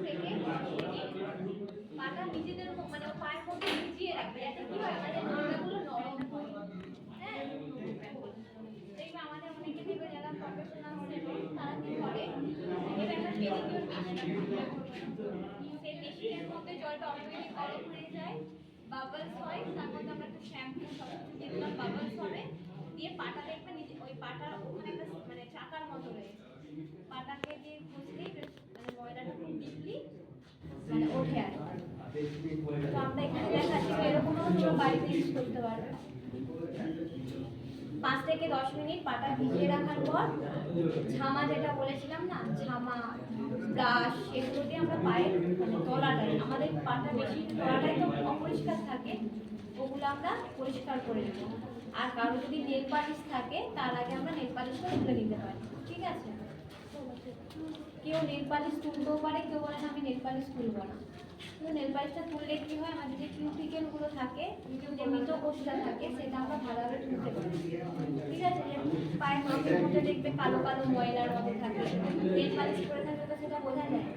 থেকে 10 মিনিট পাটা নিজেদের মানে পায়ের মধ্যে ভিজিয়ে রাখবে, যাতে কি হয় আমাদের নরমগুলো নরম হয়। হ্যাঁ, দেখবে আমাদের অনেকে দেখবে যারা প্রফেশনাল সেলর তারা কি করে, এটা একটা পেডিকিউর মেশিন, সেই মেশিনের মধ্যে জলটা অটোমেটিক গরম হয়ে যায়, বাবলস হয়, তার মধ্যে আমরা একটু শ্যাম্পু সব কিছু দিলাম, বাবলস হবে, দিয়ে পাটা দেখবে নিজে ওই পাটার ওখানে একটা মানে চাকার মতো রয়েছে, পাটাকে দিয়ে ঘষলেই মানে ময়লাটা খুব ডিপলি মানে ওঠে আর তো আমরা এখানে দেখাচ্ছি এরকমও তোমরা বাড়িতে ইউজ করতে পারবে। 5 থেকে 10 মিনিট পাটা ভিজিয়ে রাখার পর ঝামা যেটা বলেছিলাম না, ঝামা ব্রাশ এগুলো দিয়ে আমরা পায়ের মানে তলাটাই, আমাদের পাটা বেশি তলাটাই তো অপরিষ্কার থাকে, ওগুলো আমরা পরিষ্কার করে নেব। আর কারো যদি নেল পালিশ থাকে তার আগে আমরা নেল পালিশটা তুলে নিতে পারি, ঠিক আছে? কেউ নেল পালিশ তুলতেও পারে, কেউ বলে না আমি নেল পালিশ তুলবো না। কিন্তু নেল পালিশটা তুললে কি হয়, আমাদের যে কিউটিকেলগুলো থাকে, যে মৃতকোষটা থাকে, সেটা আমরা ভালোভাবে তুলতে পারি, ঠিক আছে? যে পায়ের নখের মধ্যে দেখবে কালো কালো ময়লার মতো থাকে, নেল পালিশ করে থাকলে তো সেটা বোঝা যায়।